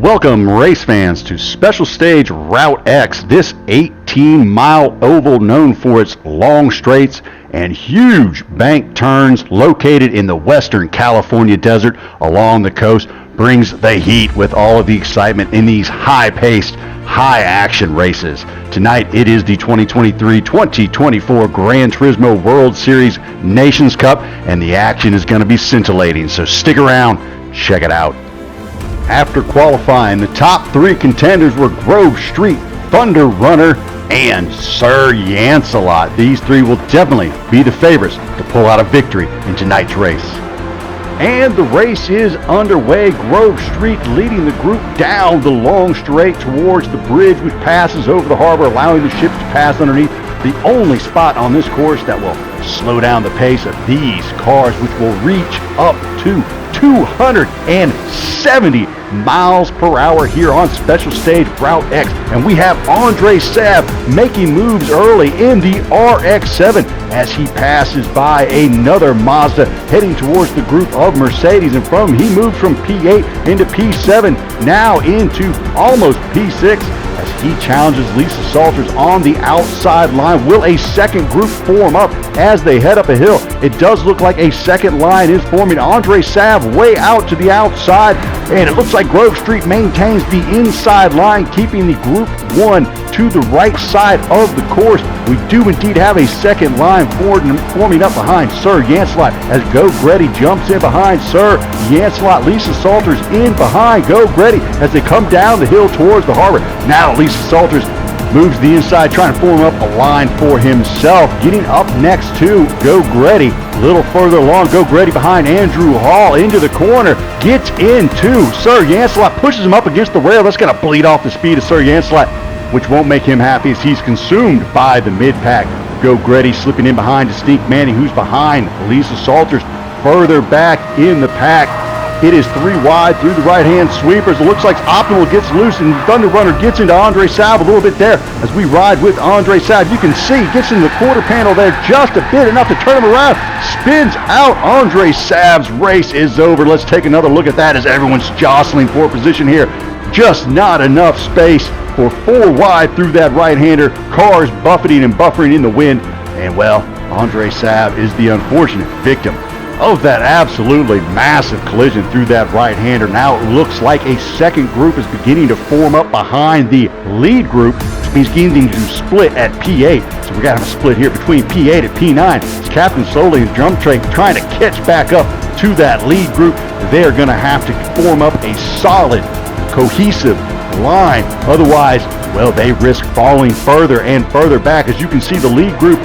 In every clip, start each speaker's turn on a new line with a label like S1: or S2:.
S1: Welcome, race fans, to Special Stage Route X, this 18-mile oval known for its long straights and huge bank turns located in the western California desert along the coast. Brings the heat with all of the excitement in these high-paced, high-action races. Tonight, it is the 2023-2024 Gran Turismo World Series Nations Cup, and the action is going to be scintillating, so stick around, check it out. After qualifying, the top three contenders were Grove Street, Thunder Runner, and Sir Yancelot. These three will definitely be the favorites to pull out a victory in tonight's race. And the race is underway. Grove Street leading the group down the long straight towards the bridge which passes over the harbor, allowing the ships to pass underneath. The only spot on this course that will slow down the pace of these cars, which will reach up to 270 miles per hour here on Special Stage Route X. And we have Andre Sav making moves early in the RX-7 as he passes by another Mazda heading towards the group of Mercedes. And from he moved from P8 into P7, now into almost P6 as he challenges Lisa Salters on the outside line. Will a second group form up as they head up a hill? It does look like a second line is forming. Andre Sav way out to the outside, and it looks like Grove Street maintains the inside line, keeping the Group 1 to the right side of the course. We do indeed have a second line forming up behind Sir Yancelot as Go Greddy jumps in behind Sir Yancelot. Lisa Salters in behind Go Greddy as they come down the hill towards the harbor. Now Lisa Salters moves the inside, trying to form up a line for himself. Getting up next to Go Greddy. A little further along, Go Greddy behind Andrew Hall into the corner. Gets into Sir Yancelot, pushes him up against the rail. That's going to bleed off the speed of Sir Yancelot, which won't make him happy as he's consumed by the mid-pack. Go Greddy slipping in behind Distinct Manning, who's behind Lisa Salters further back in the pack. It is three wide through the right-hand sweepers. It looks like Optimal gets loose, and Thunder Runner gets into Andre Sav a little bit there as we ride with Andre Sav. You can see gets into the quarter panel there just a bit, enough to turn him around. Spins out. Andre Sav's race is over. Let's take another look at that as everyone's jostling for position here. Just not enough space for four wide through that right-hander. Cars buffeting and buffering in the wind. And, well, Andre Sav is the unfortunate victim of that absolutely massive collision through that right-hander. Now it looks like a second group is beginning to form up behind the lead group, which means beginning to split at P8. So we got to have a split here between P8 and P9. It's Captain Slowly and Drum Train trying to catch back up to that lead group. They're going to have to form up a solid, cohesive line. Otherwise, well, they risk falling further and further back. As you can see, the lead group,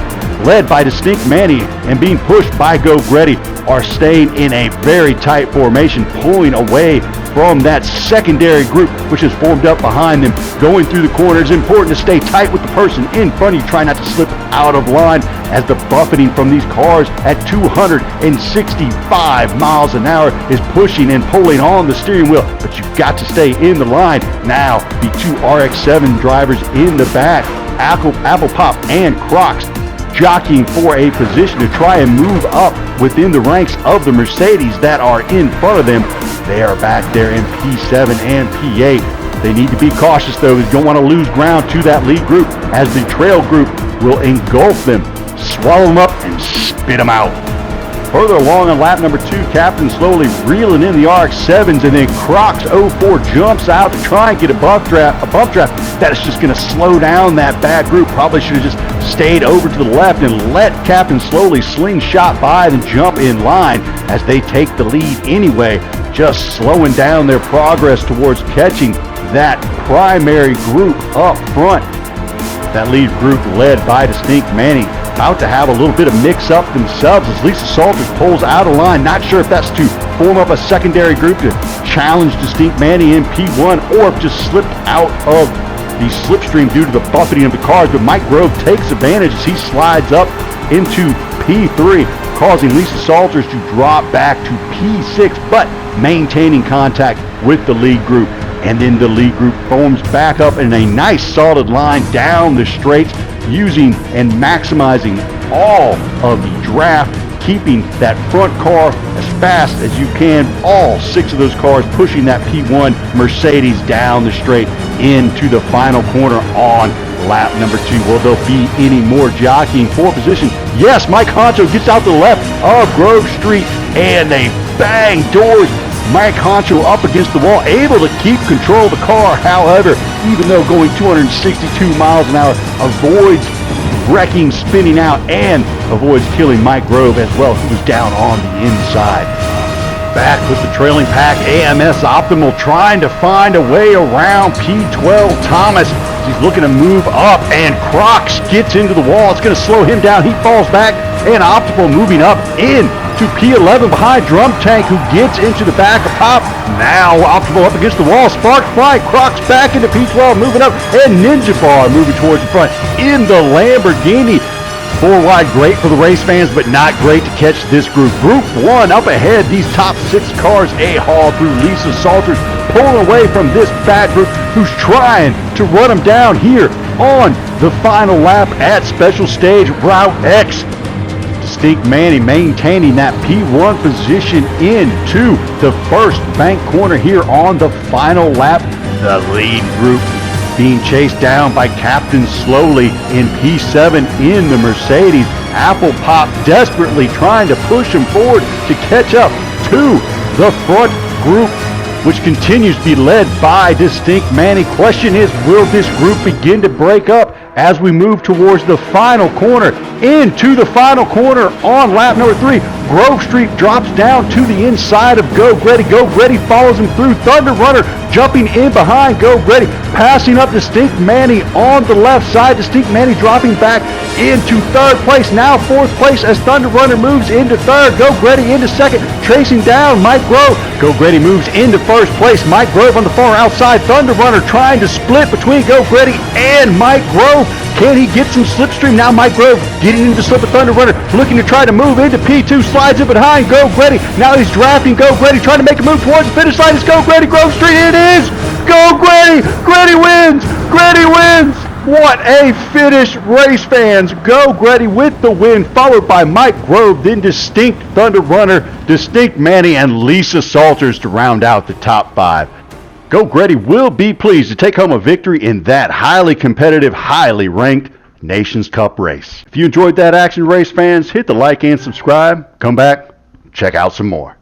S1: led by Distinct Manny and being pushed by Go Greddy, are staying in a very tight formation, pulling away from that secondary group which is formed up behind them. Going through the corner, it's important to stay tight with the person in front of you. Try not to slip out of line as the buffeting from these cars at 265 miles an hour is pushing and pulling on the steering wheel. But you've got to stay in the line. Now the two RX-7 drivers in the back, Apple Pop and Crocs, jockeying for a position to try and move up within the ranks of the Mercedes that are in front of them. They are back there in P7 and P8. They need to be cautious, though. They don't want to lose ground to that lead group as the trail group will engulf them, swallow them up, and spit them out. Further along on lap number 2, Captain Slowly reeling in the RX-7s, and then Crocs 04 jumps out to try and get a bump draft. That is just going to slow down that bad group. Probably should have just stayed over to the left and let Captain Slowly slingshot by and jump in line as they take the lead anyway, just slowing down their progress towards catching that primary group up front. That lead group led by Distinct Manny, about to have a little bit of mix-up themselves as Lisa Salters pulls out of line. Not sure if that's to form up a secondary group to challenge Distinct Manny in P1, or if just slipped out of the slipstream due to the buffeting of the cars. But Mike Grove takes advantage as he slides up into P3, causing Lisa Salters to drop back to P6, but maintaining contact with the lead group. And then the lead group forms back up in a nice solid line down the straights, using and maximizing all of the draft keeping that front car as fast as you can. All 6 of those cars pushing that P1 Mercedes down the straight into the final corner on lap number 2. Will there be any more jockeying for position? Yes, Mike Honcho gets out to the left of Grove Street, and they bang doors. Mike Honcho up against the wall, able to keep control of the car. However, even though going 262 miles an hour, avoids wrecking, spinning out, and avoids killing Mike Grove as well, who was down on the inside. Back with the trailing pack, AMS Optimal trying to find a way around P12 Thomas. He's looking to move up, and Crocs gets into the wall. It's going to slow him down. He falls back, and Optimal moving up in to P11 behind Drum Tank, who gets into the back of Pop. Now Optimal up against the wall. Spark Fly, Crocs back into P12, moving up, and Ninja Bar moving towards the front in the Lamborghini. 4 wide, great for the race fans, but not great to catch this group. Group 1 up ahead, these top 6 cars, A-Haul through Lisa Salters, pulling away from this bad group who's trying to run them down here on the final lap at Special Stage Route X. Distinct Manny maintaining that P1 position into the first bank corner here on the final lap. The lead group being chased down by Captain Slowly in P7 in the Mercedes. Apple Pop desperately trying to push him forward to catch up to the front group, which continues to be led by Distinct Manny. Question is, will this group begin to break up as we move towards the final corner? Into the final corner on lap number 3. Grove Street drops down to the inside of Go Gretty. Go Gretty follows him through. Thunder Runner jumping in behind Go Gretty, passing up Distinct Manny on the left side. Distinct Manny dropping back into 3rd place. Now 4th place as Thunder Runner moves into 3rd. Go Gretty into 2nd, tracing down Mike Grove. Go Gretty moves into 1st place. Mike Grove on the far outside. Thunder Runner trying to split between Go Gretty and Mike Grove. Can he get some slipstream? Now Mike Grove getting into the slip of Thunder Runner, looking to try to move into P2, slides it behind Go Gretty. Now he's drafting Go Gretty, trying to make a move towards the finish line. It's Go Gretty, Grove Street, it is! Go Gretty! Gretty wins! Gretty wins! What a finish, race fans. Go Gretty with the win, followed by Mike Grove, then Distinct Thunder Runner, Distinct Manny, and Lisa Salters to round out the top 5. Go Gretty will be pleased to take home a victory in that highly competitive, highly ranked Nations Cup race. If you enjoyed that action, race fans, hit the like and subscribe. Come back, check out some more.